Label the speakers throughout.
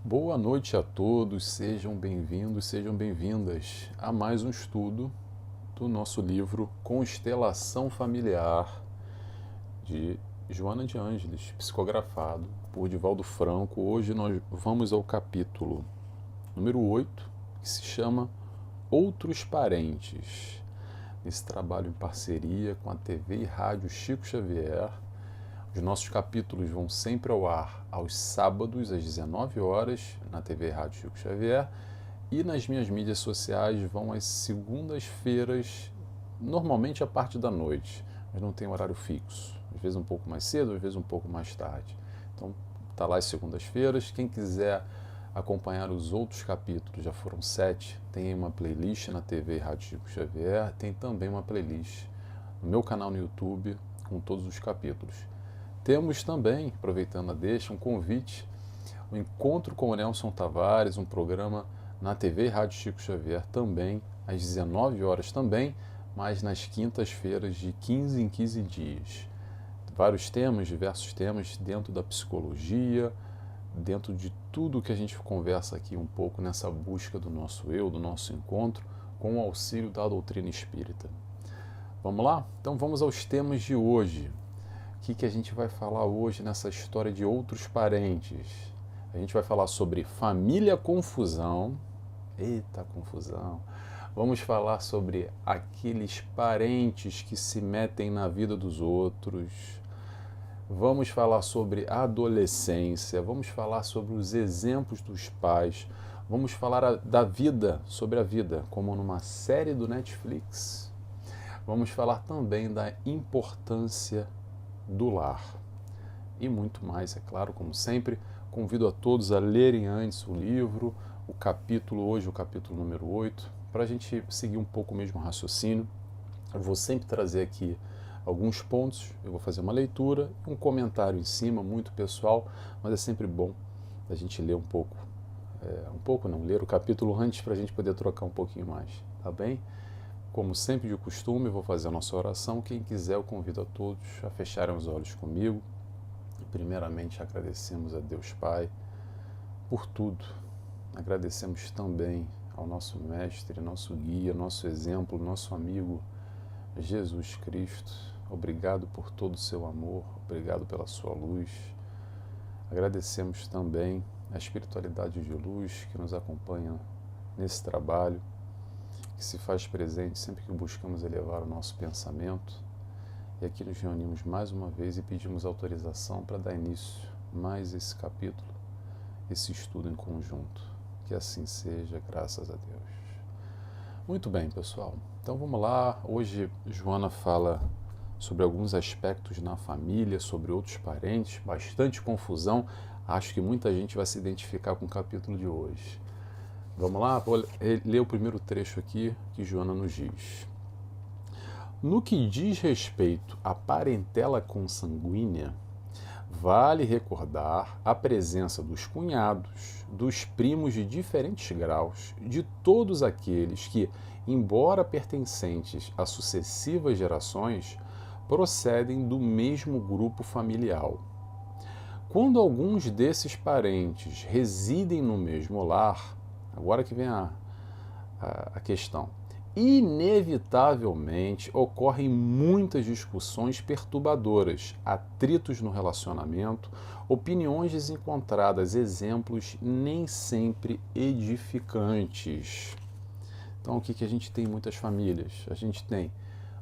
Speaker 1: Boa noite a todos, sejam bem-vindos, sejam bem-vindas a mais um estudo do nosso livro Constelação Familiar, de Joana de Ângeles, psicografado por Divaldo Franco. Hoje nós vamos ao capítulo número 8, que se chama Outros Parentes. Esse trabalho em parceria com a TV e Rádio Chico Xavier. Os nossos capítulos vão sempre ao ar aos sábados, às 19 horas, na TV e Rádio Chico Xavier, e nas minhas mídias sociais vão às segundas-feiras, normalmente a parte da noite, mas não tem horário fixo. Às vezes um pouco mais cedo, às vezes um pouco mais tarde. Então, tá lá às segundas-feiras. Quem quiser acompanhar os outros capítulos, já foram 7, tem uma playlist na TV e Rádio Chico Xavier, tem também uma playlist no meu canal no YouTube com todos os capítulos. Temos também, aproveitando a deixa, um convite, o Encontro com o Nelson Tavares, um programa na TV e Rádio Chico Xavier também, às 19 horas também, mas nas quintas-feiras de 15 em 15 dias. Vários temas, diversos temas dentro da psicologia, dentro de tudo que a gente conversa aqui um pouco nessa busca do nosso eu, do nosso encontro, com o auxílio da doutrina espírita. Vamos lá? Então vamos aos temas de hoje. O que a gente vai falar hoje nessa história de outros parentes? A gente vai falar sobre família confusão. Eita, confusão! Vamos falar sobre aqueles parentes que se metem na vida dos outros. Vamos falar sobre a adolescência. Vamos falar sobre os exemplos dos pais. Vamos falar da vida, sobre a vida, como numa série do Netflix. Vamos falar também da importância do lar. E muito mais, é claro, como sempre. Convido a todos a lerem antes o livro, o capítulo, hoje o capítulo número 8, para a gente seguir um pouco o mesmo raciocínio. Eu vou sempre trazer aqui alguns pontos, eu vou fazer uma leitura, um comentário em cima, muito pessoal, mas é sempre bom a gente ler ler o capítulo antes para a gente poder trocar um pouquinho mais, tá bem? Como sempre de costume, eu vou fazer a nossa oração. Quem quiser, eu convido a todos a fecharem os olhos comigo. E primeiramente agradecemos a Deus Pai por tudo. Agradecemos também ao nosso mestre, nosso guia, nosso exemplo, nosso amigo Jesus Cristo. Obrigado por todo o seu amor, obrigado pela sua luz. Agradecemos também a espiritualidade de luz que nos acompanha nesse trabalho, que se faz presente sempre que buscamos elevar o nosso pensamento. E aqui nos reunimos mais uma vez e pedimos autorização para dar início a mais esse capítulo, esse estudo em conjunto. Que assim seja, graças a Deus. Muito bem, pessoal. Então vamos lá. Hoje Joana fala sobre alguns aspectos na família, sobre outros parentes, bastante confusão. Acho que muita gente vai se identificar com o capítulo de hoje. Vamos lá? Vou ler o primeiro trecho aqui que Joana nos diz. No que diz respeito à parentela consanguínea, vale recordar a presença dos cunhados, dos primos de diferentes graus, de todos aqueles que, embora pertencentes a sucessivas gerações, procedem do mesmo grupo familiar. Quando alguns desses parentes residem no mesmo lar, agora que vem a questão, inevitavelmente ocorrem muitas discussões perturbadoras, atritos no relacionamento, opiniões desencontradas, exemplos nem sempre edificantes. Então, o que a gente tem em muitas famílias? A gente tem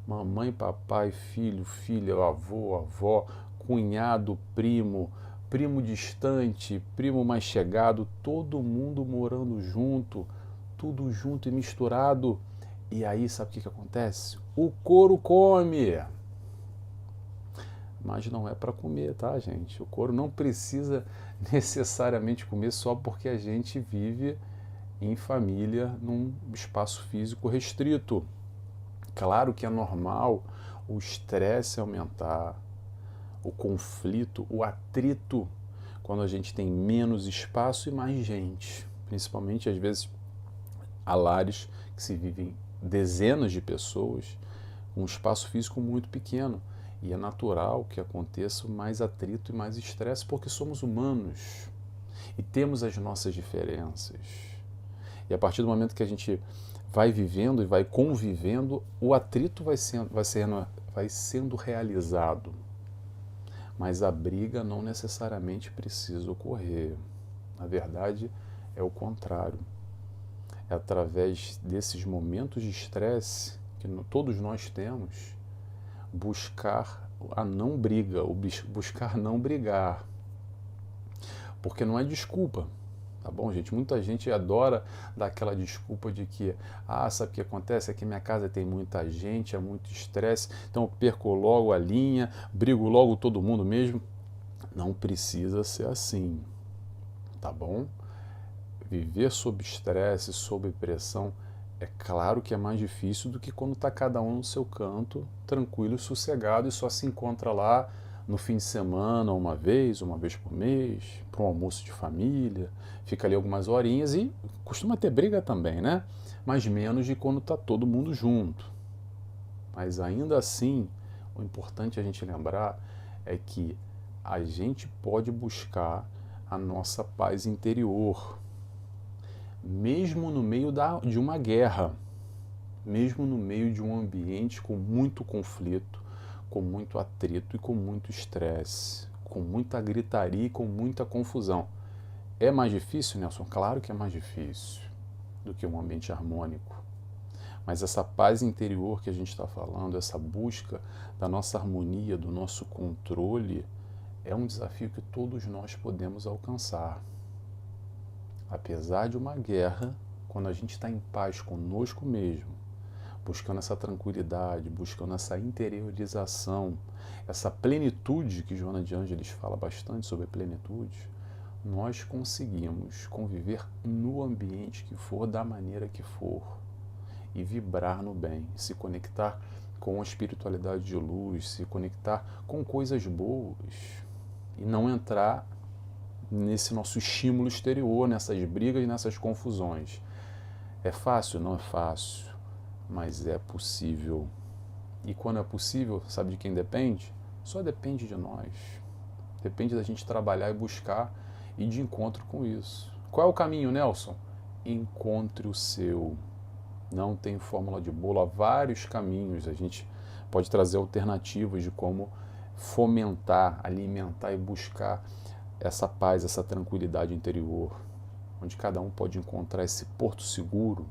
Speaker 1: mamãe, papai, filho, filha, avô, avó, cunhado, primo, primo distante, primo mais chegado, todo mundo morando junto, tudo junto e misturado. E aí, sabe o que acontece? O couro come. Mas não é para comer, tá, gente? O couro não precisa necessariamente comer só porque a gente vive em família num espaço físico restrito. Claro que é normal o estresse aumentar, o conflito, o atrito, quando a gente tem menos espaço e mais gente. Principalmente, às vezes, há lares que se vivem dezenas de pessoas com um espaço físico muito pequeno. E é natural que aconteça mais atrito e mais estresse, porque somos humanos. e temos as nossas diferenças. E a partir do momento que a gente vai vivendo e vai convivendo, o atrito vai sendo realizado. Mas a briga não necessariamente precisa ocorrer. Na verdade, é o contrário. É através desses momentos de estresse que todos nós temos, buscar a não briga, ou buscar não brigar. Porque não é desculpa, tá bom, gente? Muita gente adora dar aquela desculpa de que, sabe o que acontece? É que minha casa tem muita gente, é muito estresse, então eu perco logo a linha, brigo logo todo mundo mesmo. Não precisa ser assim, tá bom? Viver sob estresse, sob pressão, é claro que é mais difícil do que quando está cada um no seu canto, tranquilo e sossegado, e só se encontra lá no fim de semana, uma vez por mês, para um almoço de família, fica ali algumas horinhas e costuma ter briga também, né? Mas menos de quando está todo mundo junto. Mas ainda assim, o importante a gente lembrar é que a gente pode buscar a nossa paz interior, mesmo no meio de uma guerra, mesmo no meio de um ambiente com muito conflito, com muito atrito e com muito estresse, com muita gritaria e com muita confusão. É mais difícil, Nelson? Claro que é mais difícil do que um ambiente harmônico. Mas essa paz interior que a gente está falando, essa busca da nossa harmonia, do nosso controle, é um desafio que todos nós podemos alcançar. Apesar de uma guerra, quando a gente está em paz conosco mesmo, buscando essa tranquilidade, buscando essa interiorização, essa plenitude que Joana de Ângeles fala bastante sobre plenitude, nós conseguimos conviver no ambiente que for, da maneira que for, e vibrar no bem, se conectar com a espiritualidade de luz, se conectar com coisas boas e não entrar nesse nosso estímulo exterior, nessas brigas, nessas confusões. É fácil? Não é fácil, mas é possível. E quando é possível, sabe de quem depende? Só depende de nós. Depende da gente trabalhar e buscar e de encontro com isso. Qual é o caminho, Nelson? Encontre o seu. Não tem fórmula de bolo, há vários caminhos. A gente pode trazer alternativas de como fomentar, alimentar e buscar essa paz, essa tranquilidade interior, onde cada um pode encontrar esse porto seguro,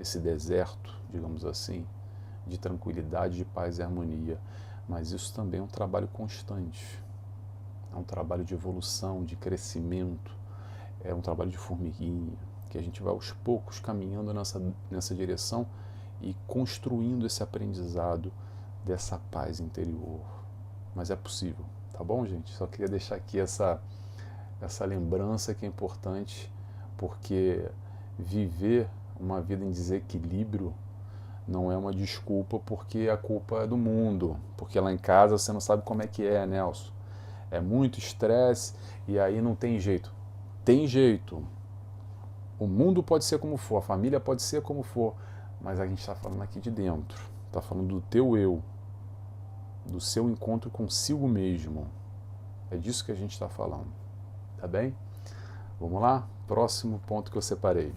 Speaker 1: esse deserto, digamos assim, de tranquilidade, de paz e harmonia. Mas isso também é um trabalho constante, é um trabalho de evolução, de crescimento, é um trabalho de formiguinha, que a gente vai aos poucos caminhando nessa direção e construindo esse aprendizado dessa paz interior. Mas é possível, tá bom, gente? Só queria deixar aqui essa lembrança que é importante, porque viver uma vida em desequilíbrio não é uma desculpa porque a culpa é do mundo, porque lá em casa você não sabe como é que é, Nelson. É muito estresse e aí não tem jeito. Tem jeito. O mundo pode ser como for, a família pode ser como for, mas a gente está falando aqui de dentro. Está falando do teu eu, do seu encontro consigo mesmo. É disso que a gente está falando. Tá bem? Vamos lá? Próximo ponto que eu separei.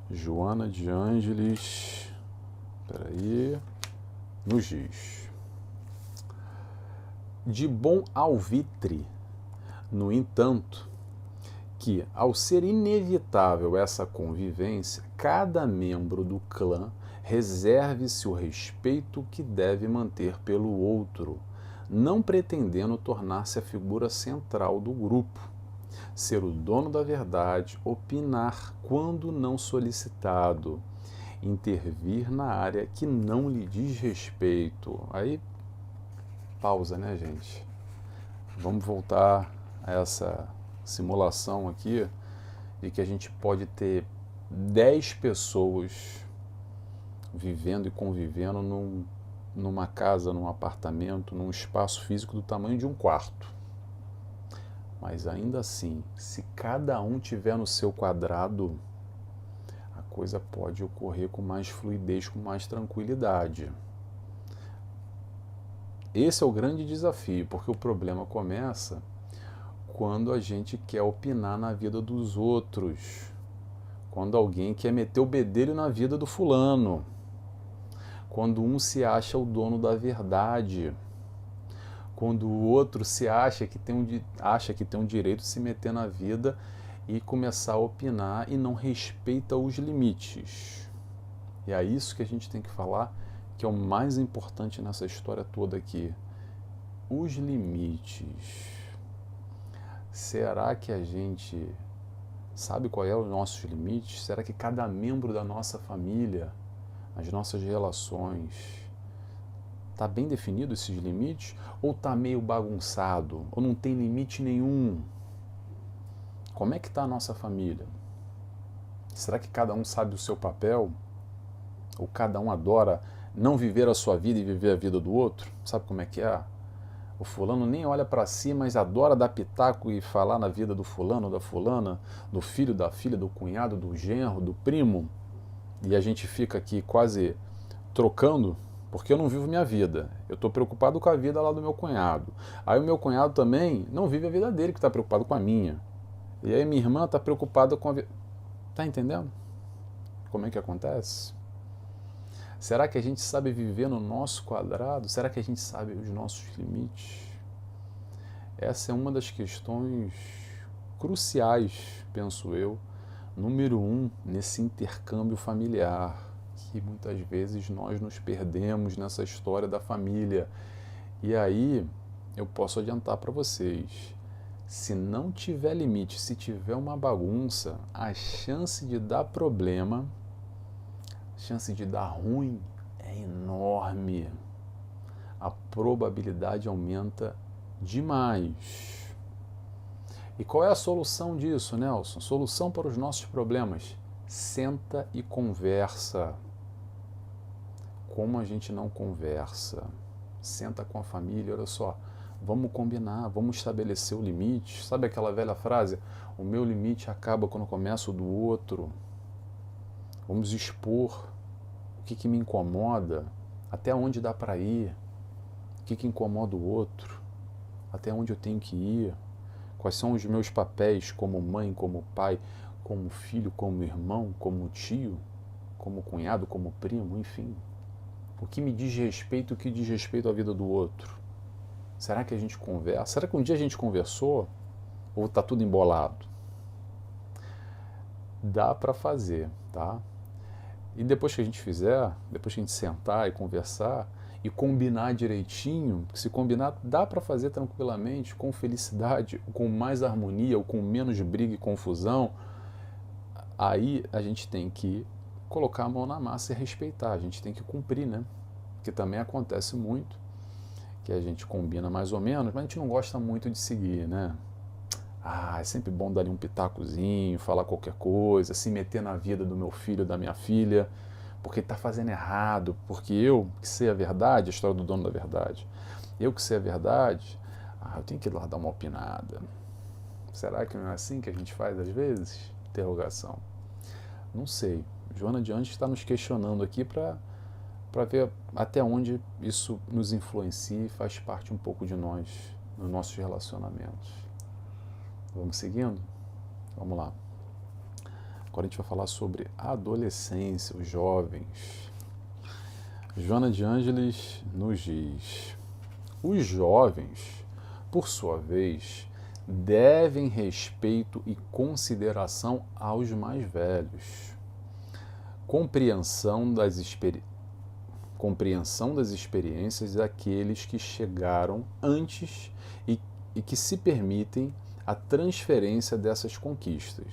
Speaker 1: Joana de Ângeles, peraí, nos diz: de bom alvitre, no entanto, que, ao ser inevitável essa convivência, cada membro do clã reserve-se o respeito que deve manter pelo outro, não pretendendo tornar-se a figura central do grupo, ser o dono da verdade, opinar quando não solicitado, intervir na área que não lhe diz respeito. Aí, pausa, né, gente? Vamos voltar a essa simulação aqui de que a gente pode ter 10 pessoas vivendo e convivendo numa casa, num apartamento, num espaço físico do tamanho de um quarto. Mas ainda assim, se cada um tiver no seu quadrado, a coisa pode ocorrer com mais fluidez, com mais tranquilidade. Esse é o grande desafio, porque o problema começa quando a gente quer opinar na vida dos outros, quando alguém quer meter o bedelho na vida do fulano, quando um se acha o dono da verdade, quando o outro se acha que tem um direito de se meter na vida e começar a opinar e não respeita os limites. E é isso que a gente tem que falar, que é o mais importante nessa história toda aqui. Os limites. Será que a gente sabe qual é os nossos limites? Será que cada membro da nossa família, as nossas relações, está bem definido esses limites? Ou está meio bagunçado? Ou não tem limite nenhum? Como é que está a nossa família? Será que cada um sabe o seu papel? Ou cada um adora não viver a sua vida e viver a vida do outro? Sabe como é que é? O fulano nem olha para si, mas adora dar pitaco e falar na vida do fulano, da fulana, do filho, da filha, do cunhado, do genro, do primo. E a gente fica aqui quase trocando, porque eu não vivo minha vida. Eu estou preocupado com a vida lá do meu cunhado. Aí o meu cunhado também não vive a vida dele, que está preocupado com a minha. E aí minha irmã está preocupada com a vida. Tá entendendo como é que acontece? Será que a gente sabe viver no nosso quadrado? Será que a gente sabe os nossos limites? Essa é uma das questões cruciais, penso eu, número 1, nesse intercâmbio familiar, que muitas vezes nós nos perdemos nessa história da família. E aí, eu posso adiantar para vocês, se não tiver limite, se tiver uma bagunça, a chance de dar problema, a chance de dar ruim é enorme. A probabilidade aumenta demais. E qual é a solução disso, Nelson? Solução para os nossos problemas? Senta e conversa. Como a gente não conversa? Senta com a família, olha só, vamos combinar, vamos estabelecer o limite. Sabe aquela velha frase? O meu limite acaba quando começa o do outro. Vamos expor o que me incomoda, até onde dá para ir, o que incomoda o outro, até onde eu tenho que ir, quais são os meus papéis como mãe, como pai, como filho, como irmão, como tio, como cunhado, como primo, enfim. O que me diz respeito, o que diz respeito à vida do outro. Será que a gente conversa? Será que um dia a gente conversou? Ou está tudo embolado? Dá para fazer, tá? E depois que a gente fizer, depois que a gente sentar e conversar e combinar direitinho, se combinar dá para fazer tranquilamente, com felicidade, com mais harmonia, ou com menos briga e confusão, aí a gente tem que colocar a mão na massa e respeitar, a gente tem que cumprir, né? Que também acontece muito, que a gente combina mais ou menos, mas a gente não gosta muito de seguir, né? É sempre bom dar ali um pitacozinho, falar qualquer coisa, se meter na vida do meu filho, da minha filha, porque está fazendo errado, porque eu que sei a verdade, a história do dono da verdade, eu que sei a verdade, eu tenho que ir lá dar uma opinada. Será que não é assim que a gente faz às vezes? Interrogação. Não sei. Joana de Anjos está nos questionando aqui para ver até onde isso nos influencia e faz parte um pouco de nós, nos nossos relacionamentos. Vamos seguindo? Vamos lá. Agora a gente vai falar sobre a adolescência, os jovens. Joana de Ângeles nos diz: os jovens, por sua vez, devem respeito e consideração aos mais velhos, compreensão das experiências daqueles que chegaram antes e que se permitem a transferência dessas conquistas.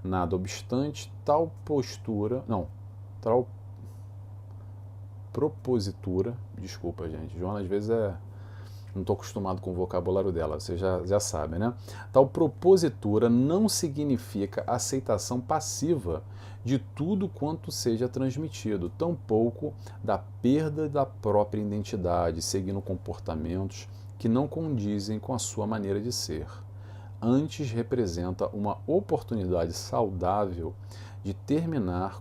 Speaker 1: Nada obstante, tal propositura, desculpa gente, Joana às vezes não estou acostumado com o vocabulário dela, você já sabe, né? Tal propositura não significa aceitação passiva de tudo quanto seja transmitido, tampouco da perda da própria identidade, seguindo comportamentos que não condizem com a sua maneira de ser. Antes representa uma oportunidade saudável de treinar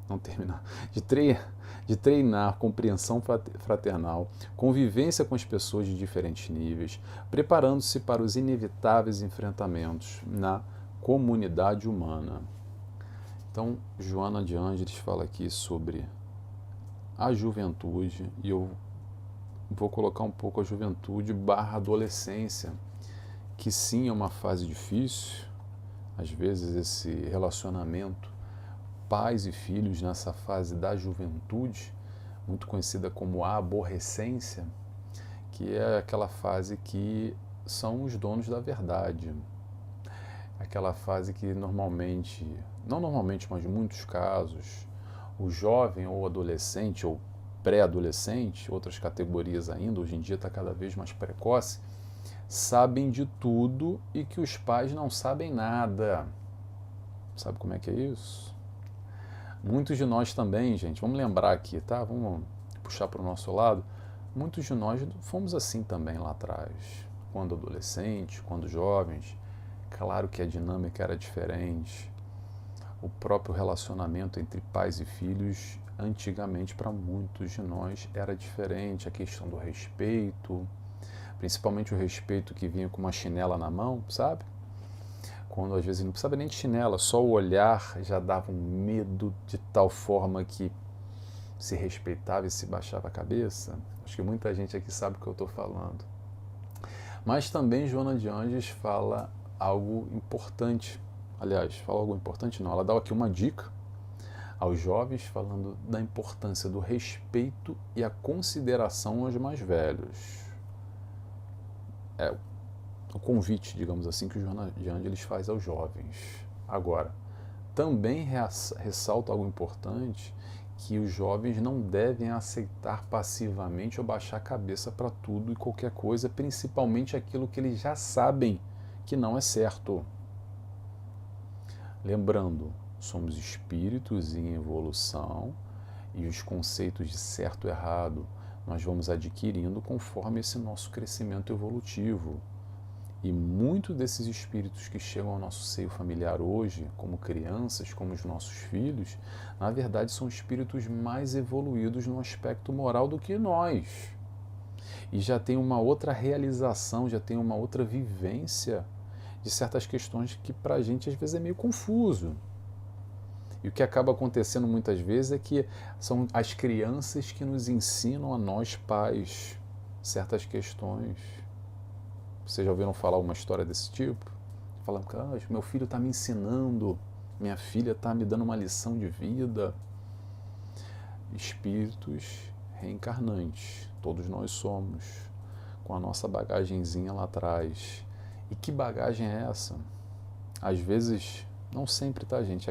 Speaker 1: não terminar, de treinar compreensão fraternal, convivência com as pessoas de diferentes níveis, preparando-se para os inevitáveis enfrentamentos na comunidade humana. Então, Joana de Ângeles fala aqui sobre a juventude, e eu vou colocar um pouco a juventude / adolescência, que sim é uma fase difícil, às vezes esse relacionamento pais e filhos nessa fase da juventude, muito conhecida como a aborrecência, que é aquela fase que são os donos da verdade. Aquela fase que normalmente, não normalmente, mas em muitos casos, o jovem ou adolescente ou pré-adolescente, outras categorias ainda, hoje em dia está cada vez mais precoce, sabem de tudo e que os pais não sabem nada. Sabe como é que é isso? Muitos de nós também, gente, vamos lembrar aqui, tá? Vamos puxar para o nosso lado. Muitos de nós fomos assim também lá atrás, quando adolescentes, quando jovens. Claro que a dinâmica era diferente. O próprio relacionamento entre pais e filhos, antigamente, para muitos de nós, era diferente. A questão do respeito, principalmente o respeito que vinha com uma chinela na mão, sabe? Quando às vezes não precisava nem de chinela, só o olhar já dava um medo de tal forma que se respeitava e se baixava a cabeça. Acho que muita gente aqui sabe o que eu estou falando. Mas também Joana de Ângeles fala algo importante. Aliás, fala algo importante não, ela dá aqui uma dica aos jovens falando da importância do respeito e a consideração aos mais velhos. É o convite, digamos assim, que o Joana de Ângeles faz aos jovens. Agora, também ressalta algo importante, que os jovens não devem aceitar passivamente ou baixar a cabeça para tudo e qualquer coisa, principalmente aquilo que eles já sabem que não é certo. Lembrando, somos espíritos em evolução e os conceitos de certo e errado nós vamos adquirindo conforme esse nosso crescimento evolutivo. E muitos desses espíritos que chegam ao nosso seio familiar hoje, como crianças, como os nossos filhos, na verdade são espíritos mais evoluídos no aspecto moral do que nós. E já tem uma outra realização, já tem uma outra vivência de certas questões que para a gente às vezes é meio confuso. E o que acaba acontecendo muitas vezes é que são as crianças que nos ensinam a nós pais certas questões. Vocês já ouviram falar uma história desse tipo? Falando que meu filho está me ensinando, minha filha está me dando uma lição de vida. Espíritos reencarnantes, todos nós somos, com a nossa bagagenzinha lá atrás. E que bagagem é essa? Às vezes, não sempre, tá, gente?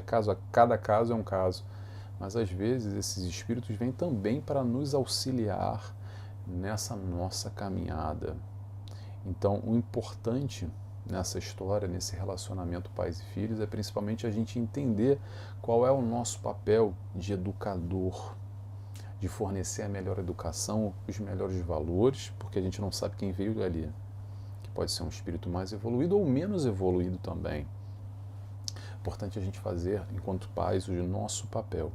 Speaker 1: Cada caso é um caso. Mas às vezes esses espíritos vêm também para nos auxiliar nessa nossa caminhada. Então, o importante nessa história, nesse relacionamento pais e filhos, é principalmente a gente entender qual é o nosso papel de educador, de fornecer a melhor educação, os melhores valores, porque a gente não sabe quem veio dali, que pode ser um espírito mais evoluído ou menos evoluído também. Importante a gente fazer, enquanto pais, o nosso papel.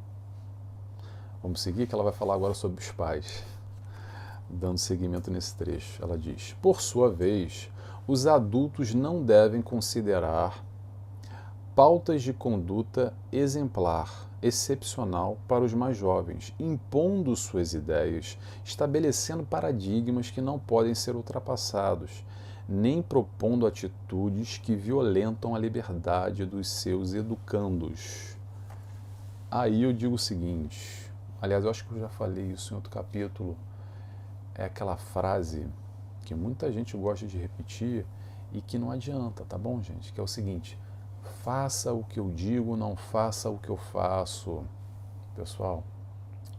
Speaker 1: Vamos seguir, que ela vai falar agora sobre os pais. Dando seguimento nesse trecho, ela diz: por sua vez, os adultos não devem considerar pautas de conduta exemplar, excepcional para os mais jovens, impondo suas ideias, estabelecendo paradigmas que não podem ser ultrapassados, nem propondo atitudes que violentam a liberdade dos seus educandos. Aí eu digo o seguinte, aliás, eu acho que eu já falei isso em outro capítulo, é aquela frase que muita gente gosta de repetir e que não adianta, tá bom, gente? Que é o seguinte: faça o que eu digo, não faça o que eu faço. Pessoal,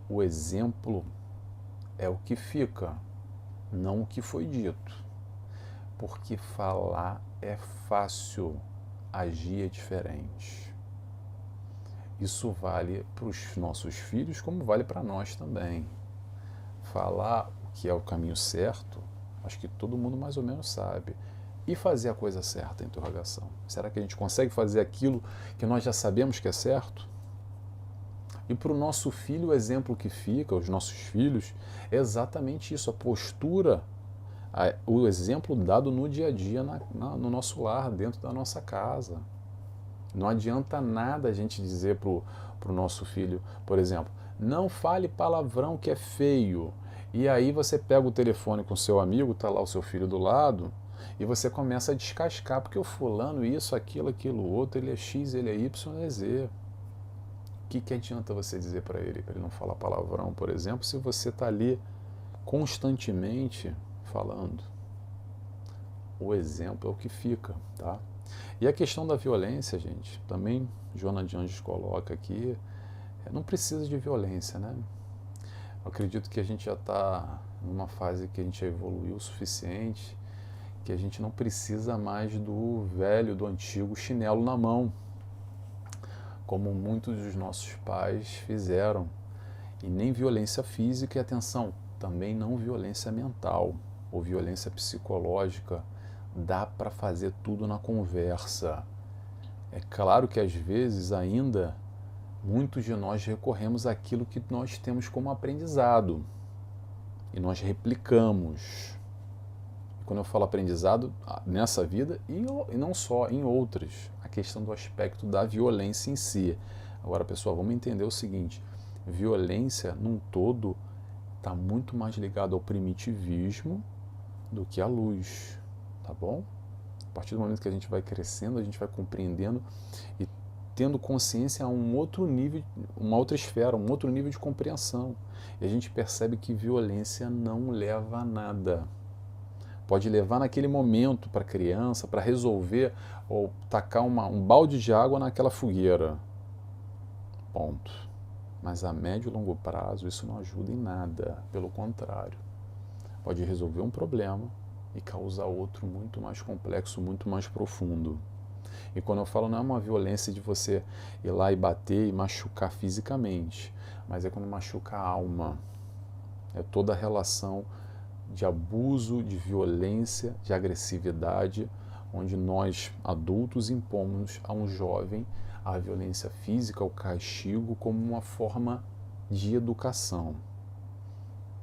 Speaker 1: o exemplo é o que fica, não o que foi dito. Porque falar é fácil, agir é diferente. Isso vale para os nossos filhos, como vale para nós também. Falar que é o caminho certo, acho que todo mundo mais ou menos sabe. E fazer a coisa certa, interrogação. Será que a gente consegue fazer aquilo que nós já sabemos que é certo? E para o nosso filho, o exemplo que fica, os nossos filhos, é exatamente isso, a postura, o exemplo dado no dia a dia, no nosso lar, dentro da nossa casa. Não adianta nada a gente dizer para o nosso filho, por exemplo, não fale palavrão que é feio. E aí você pega o telefone com seu amigo, está lá o seu filho do lado, e você começa a descascar, porque o fulano, isso, aquilo, outro, ele é X, ele é Y, ele é Z. O que adianta você dizer para ele não falar palavrão, por exemplo, se você está ali constantemente falando? O exemplo é o que fica, tá? E a questão da violência, gente, também Joana de Anjos coloca aqui, não precisa de violência, né? Eu acredito que a gente já está numa fase que a gente já evoluiu o suficiente, que a gente não precisa mais do velho, do antigo chinelo na mão, como muitos dos nossos pais fizeram. E nem violência física, e atenção, também não violência mental ou violência psicológica. Dá para fazer tudo na conversa. É claro que às vezes ainda muitos de nós recorremos àquilo que nós temos como aprendizado e nós replicamos. E quando eu falo aprendizado, nessa vida e não só, em outras, a questão do aspecto da violência em si. Agora, pessoal, vamos entender o seguinte: violência, num todo, está muito mais ligado ao primitivismo do que à luz, tá bom? A partir do momento que a gente vai crescendo, a gente vai compreendendo e tendo consciência a um outro nível, uma outra esfera, um outro nível de compreensão. E a gente percebe que violência não leva a nada. Pode levar naquele momento para a criança, para resolver ou tacar um balde de água naquela fogueira. Ponto. Mas a médio e longo prazo isso não ajuda em nada. Pelo contrário, pode resolver um problema e causar outro muito mais complexo, muito mais profundo. E quando eu falo, não é uma violência de você ir lá e bater e machucar fisicamente, mas é quando machuca a alma. É toda a relação de abuso, de violência, de agressividade, onde nós, adultos, impomos a um jovem a violência física, o castigo, como uma forma de educação.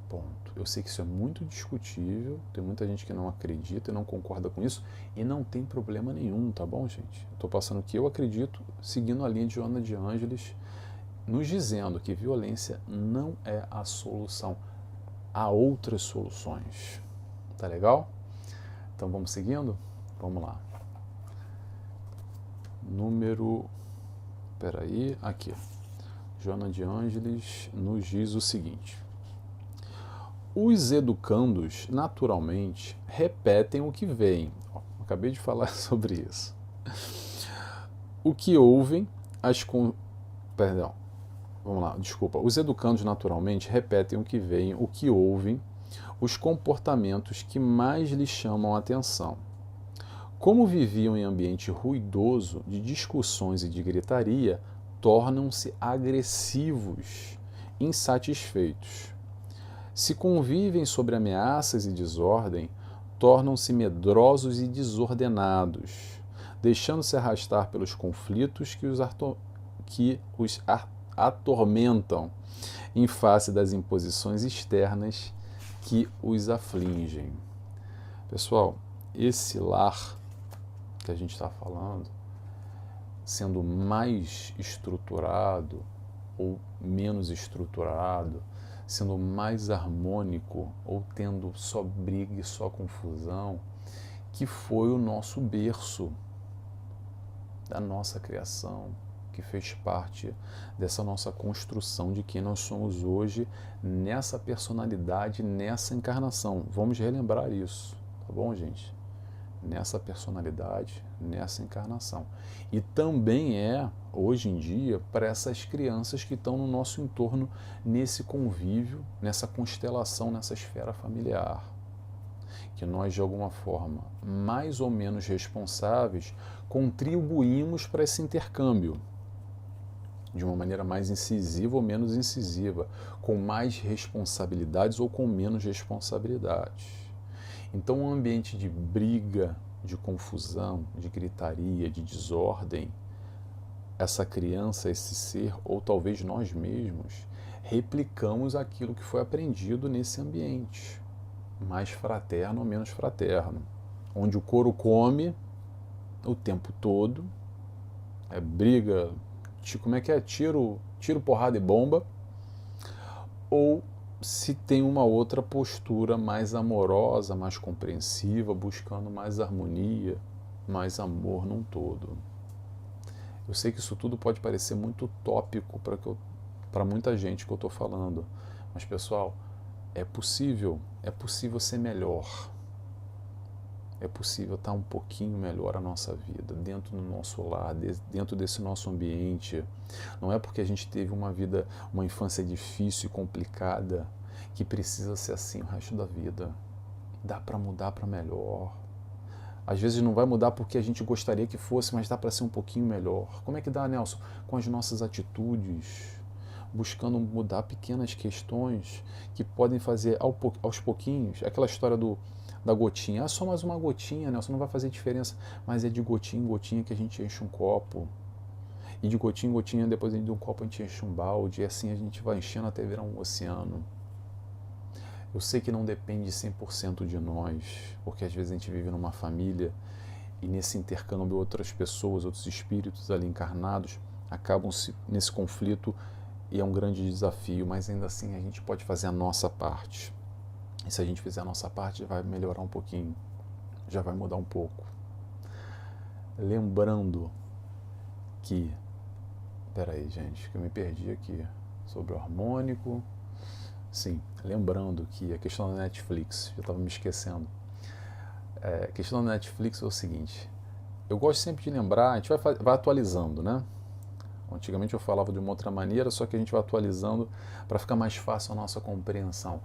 Speaker 1: Ponto. Eu sei que isso é muito discutível, tem muita gente que não acredita e não concorda com isso, e não tem problema nenhum, tá bom, gente? Estou passando o que eu acredito, seguindo a linha de Joana de Ângeles, nos dizendo que violência não é a solução. Há outras soluções. Tá legal? Então vamos seguindo? Vamos lá. Aqui. Joana de Ângeles nos diz o seguinte: os educandos, naturalmente, repetem o que veem. Acabei de falar sobre isso. O que ouvem, Os educandos, naturalmente, repetem o que veem, o que ouvem, os comportamentos que mais lhes chamam a atenção. Como viviam em ambiente ruidoso, de discussões e de gritaria, tornam-se agressivos, insatisfeitos. Se convivem sobre ameaças e desordem, tornam-se medrosos e desordenados, deixando-se arrastar pelos conflitos que os atormentam, em face das imposições externas que os afligem. Pessoal, esse lar que a gente está falando, sendo mais estruturado ou menos estruturado, sendo mais harmônico ou tendo só briga e só confusão, que foi o nosso berço da nossa criação, que fez parte dessa nossa construção de quem nós somos hoje, nessa personalidade, nessa encarnação. Vamos relembrar isso, tá bom, gente? Nessa personalidade, nessa encarnação. E também hoje em dia, para essas crianças que estão no nosso entorno, nesse convívio, nessa constelação, nessa esfera familiar. Que nós, de alguma forma, mais ou menos responsáveis, contribuímos para esse intercâmbio. De uma maneira mais incisiva ou menos incisiva, com mais responsabilidades ou com menos responsabilidades. Então, um ambiente de briga, de confusão, de gritaria, de desordem, essa criança, esse ser, ou talvez nós mesmos, replicamos aquilo que foi aprendido nesse ambiente, mais fraterno ou menos fraterno, onde o couro come o tempo todo, é briga, como é que é? Tiro, porrada e bomba, ou se tem uma outra postura mais amorosa, mais compreensiva, buscando mais harmonia, mais amor num todo. Eu sei que isso tudo pode parecer muito utópico para muita gente que eu estou falando, mas pessoal, é possível ser melhor. É possível estar um pouquinho melhor a nossa vida, dentro do nosso lar, dentro desse nosso ambiente. Não é porque a gente teve uma infância difícil e complicada, que precisa ser assim o resto da vida. Dá para mudar para melhor. Às vezes não vai mudar porque a gente gostaria que fosse, mas dá para ser um pouquinho melhor. Como é que dá, Nelson? Com as nossas atitudes, buscando mudar pequenas questões que podem fazer aos pouquinhos. Aquela história da gotinha. Ah, só mais uma gotinha, Nelson, não vai fazer diferença. Mas é de gotinha em gotinha que a gente enche um copo. E de gotinha em gotinha, depois de um copo, a gente enche um balde. E assim a gente vai enchendo até virar um oceano. Eu sei que não depende 100% de nós, porque às vezes a gente vive numa família e nesse intercâmbio outras pessoas, outros espíritos ali encarnados, acabam nesse conflito e é um grande desafio, mas ainda assim a gente pode fazer a nossa parte. E se a gente fizer a nossa parte, vai melhorar um pouquinho, já vai mudar um pouco. Lembrando que... Peraí, gente, que eu me perdi aqui. Sobre o harmônico... Sim, lembrando que a questão da Netflix, eu estava me esquecendo. A questão da Netflix é o seguinte, eu gosto sempre de lembrar, a gente vai atualizando, né? Antigamente eu falava de uma outra maneira, só que a gente vai atualizando para ficar mais fácil a nossa compreensão.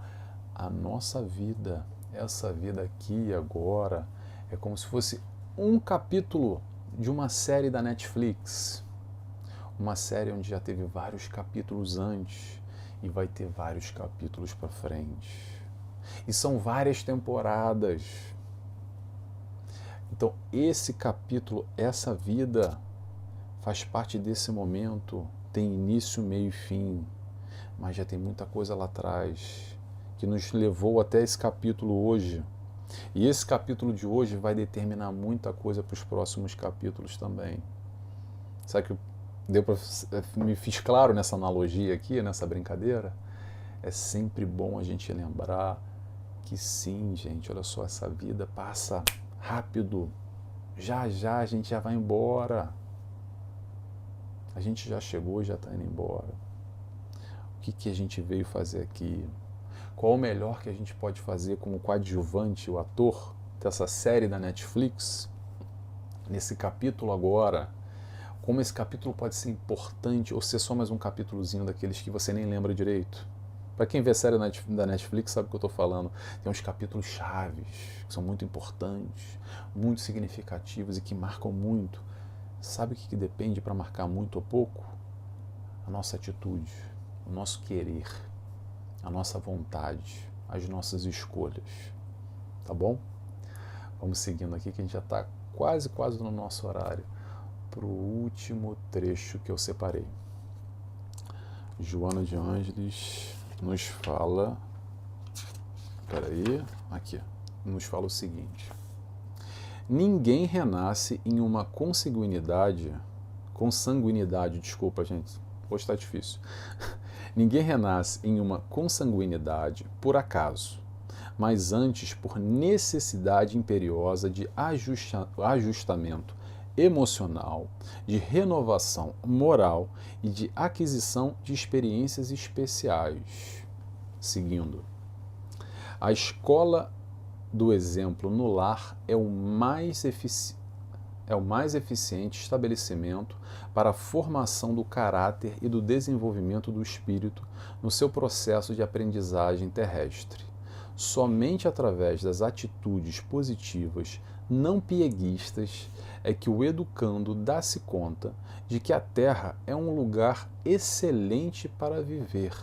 Speaker 1: A nossa vida, essa vida aqui e agora, é como se fosse um capítulo de uma série da Netflix. Uma série onde já teve vários capítulos antes e vai ter vários capítulos para frente. E são várias temporadas. Então, esse capítulo, essa vida, faz parte desse momento, tem início, meio e fim, mas já tem muita coisa lá atrás que nos levou até esse capítulo hoje. E esse capítulo de hoje vai determinar muita coisa para os próximos capítulos também. Sabe que me fiz claro nessa analogia aqui, nessa brincadeira? É sempre bom a gente lembrar que sim, gente, olha só, essa vida passa rápido. Já já a gente já vai embora. A gente já chegou e já está indo embora. O que a gente veio fazer aqui? Qual o melhor que a gente pode fazer como coadjuvante, o ator dessa série da Netflix? Nesse capítulo agora, como esse capítulo pode ser importante ou ser só mais um capítulozinho daqueles que você nem lembra direito. Para quem vê a série da Netflix sabe o que eu estou falando. Tem uns capítulos chaves, que são muito importantes, muito significativos e que marcam muito. Sabe o que depende para marcar muito ou pouco? A nossa atitude, o nosso querer, a nossa vontade, as nossas escolhas. Tá bom? Vamos seguindo aqui que a gente já está quase no nosso horário. Para o último trecho que eu separei. Joana de Ângeles nos fala... aqui. Nos fala o seguinte. Ninguém renasce em uma consanguinidade, desculpa, gente, hoje está difícil. Ninguém renasce em uma consanguinidade por acaso, mas antes por necessidade imperiosa de ajustamento emocional, de renovação moral e de aquisição de experiências especiais. Seguindo. A escola do exemplo no lar é o mais eficiente estabelecimento para a formação do caráter e do desenvolvimento do espírito no seu processo de aprendizagem terrestre. Somente através das atitudes positivas, não pieguistas, é que o educando dá-se conta de que a Terra é um lugar excelente para viver,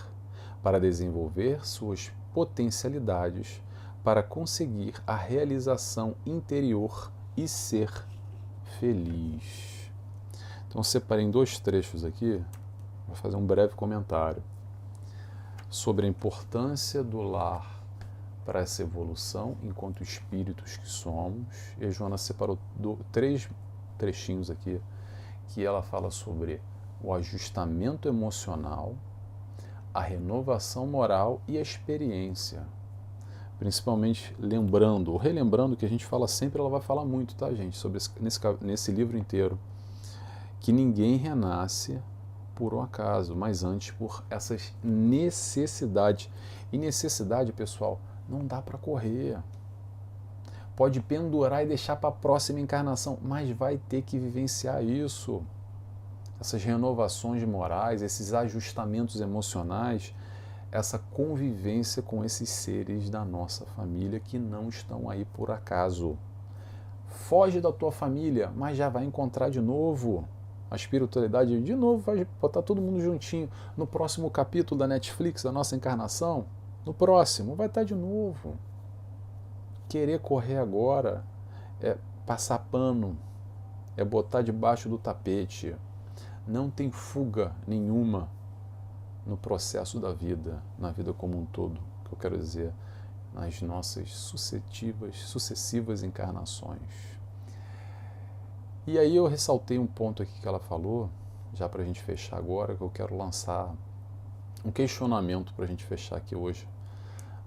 Speaker 1: para desenvolver suas potencialidades, para conseguir a realização interior e ser feliz. Então, separei em 2 trechos aqui, vou fazer um breve comentário sobre a importância do lar para essa evolução enquanto espíritos que somos. E a Joana separou 3 trechinhos aqui, que ela fala sobre o ajustamento emocional, a renovação moral e a experiência. Principalmente lembrando, ou relembrando, que a gente fala sempre, ela vai falar muito, tá, gente, sobre nesse livro inteiro, que ninguém renasce por um acaso, mas antes por essas necessidades. E necessidade, pessoal, não dá para correr. Pode pendurar e deixar para a próxima encarnação, mas vai ter que vivenciar isso. Essas renovações morais, esses ajustamentos emocionais, essa convivência com esses seres da nossa família que não estão aí por acaso. Foge da tua família, mas já vai encontrar de novo. A espiritualidade de novo vai botar todo mundo juntinho. No próximo capítulo da Netflix, da nossa encarnação, no próximo, vai estar de novo. Querer correr agora é passar pano, é botar debaixo do tapete. Não tem fuga nenhuma no processo da vida, na vida como um todo, que eu quero dizer, nas nossas sucessivas encarnações. E aí eu ressaltei um ponto aqui que ela falou, já para a gente fechar agora, que eu quero lançar um questionamento para a gente fechar aqui hoje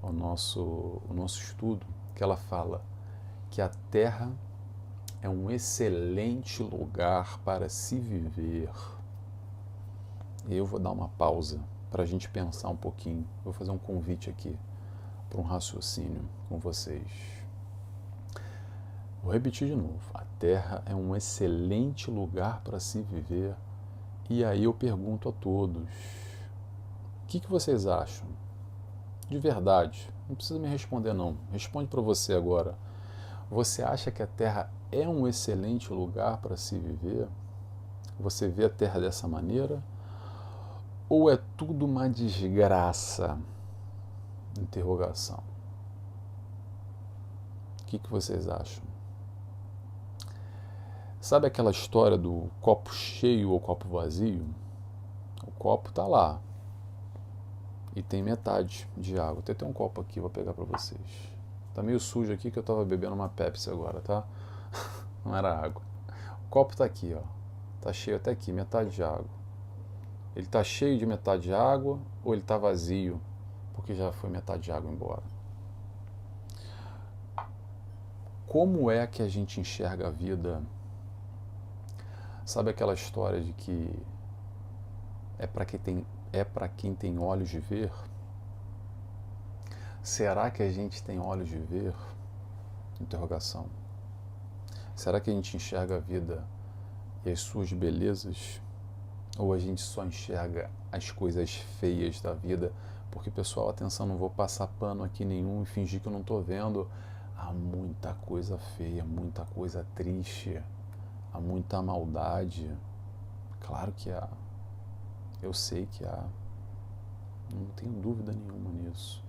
Speaker 1: o nosso estudo, que ela fala que a Terra é um excelente lugar para se viver. E eu vou dar uma pausa para a gente pensar um pouquinho. Vou fazer um convite aqui para um raciocínio com vocês. Vou repetir de novo. A Terra é um excelente lugar para se viver. E aí eu pergunto a todos: o que vocês acham? De verdade. Não precisa me responder não. Responde para você agora. Você acha que a Terra é um excelente lugar para se viver? Você vê a Terra dessa maneira? Ou é tudo uma desgraça? Interrogação. O que vocês acham? Sabe aquela história do copo cheio ou copo vazio? O copo está lá e tem metade de água. Tem até um copo aqui, vou pegar para vocês. Tá meio sujo aqui que eu estava bebendo uma Pepsi agora, tá? Não era água. O copo está aqui, ó. Tá cheio até aqui, metade de água. Ele está cheio de metade de água ou ele está vazio porque já foi metade de água embora? Como é que a gente enxerga a vida? Sabe aquela história de que é para quem tem olhos de ver? Será que a gente tem olhos de ver? Interrogação. Será que a gente enxerga a vida e as suas belezas? Ou a gente só enxerga as coisas feias da vida? Porque, pessoal, atenção, não vou passar pano aqui nenhum e fingir que eu não estou vendo. Há muita coisa feia, muita coisa triste, há muita maldade. Claro que há. Eu sei que há. Não tenho dúvida nenhuma nisso.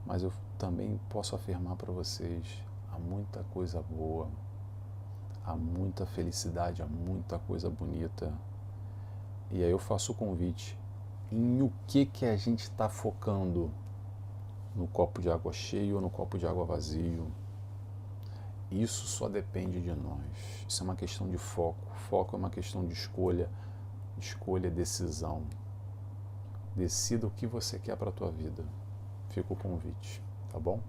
Speaker 1: Mas eu também posso afirmar para vocês, há muita coisa boa, há muita felicidade, há muita coisa bonita. E aí eu faço o convite, em o que a gente está focando? No copo de água cheio ou no copo de água vazio? Isso só depende de nós. Isso é uma questão de foco. Foco é uma questão de escolha. Escolha é decisão. Decida o que você quer para a tua vida. Fica o convite, tá bom?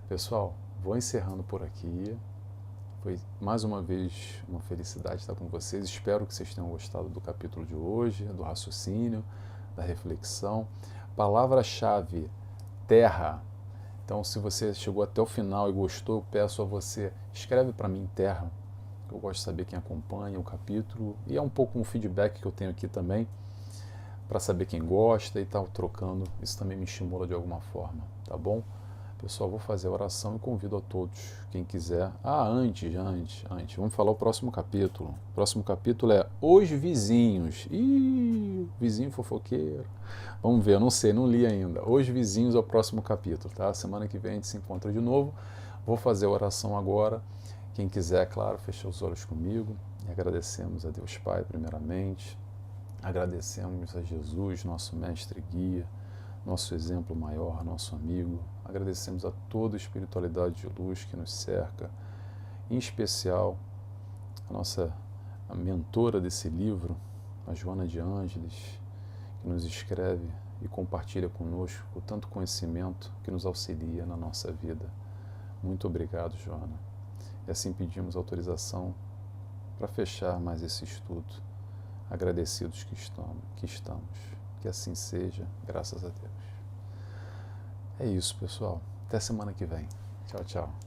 Speaker 1: Pessoal, vou encerrando por aqui. Foi mais uma vez uma felicidade estar com vocês. Espero que vocês tenham gostado do capítulo de hoje, do raciocínio, da reflexão. Palavra-chave: terra. Então, se você chegou até o final e gostou, eu peço a você, escreve para mim terra. Eu gosto de saber quem acompanha o capítulo. E é um pouco um feedback que eu tenho aqui também, para saber quem gosta e tal, trocando. Isso também me estimula de alguma forma, tá bom? Pessoal, vou fazer a oração e convido a todos, quem quiser. Antes. Vamos falar o próximo capítulo. O próximo capítulo é Os Vizinhos. Vizinho fofoqueiro. Vamos ver, eu não sei, não li ainda. Os Vizinhos é o próximo capítulo, tá? Semana que vem a gente se encontra de novo. Vou fazer a oração agora, Quem quiser, claro, fecha os olhos comigo e agradecemos a Deus Pai, primeiramente. Agradecemos a Jesus, nosso mestre e guia, nosso exemplo maior, nosso amigo. Agradecemos a toda a espiritualidade de luz que nos cerca, em especial a mentora desse livro, a Joana de Ângeles, que nos escreve e compartilha conosco o tanto conhecimento que nos auxilia na nossa vida. Muito obrigado, Joana. E assim pedimos autorização para fechar mais esse estudo, agradecidos que estamos. Que assim seja, graças a Deus. É isso, pessoal. Até semana que vem. Tchau, tchau.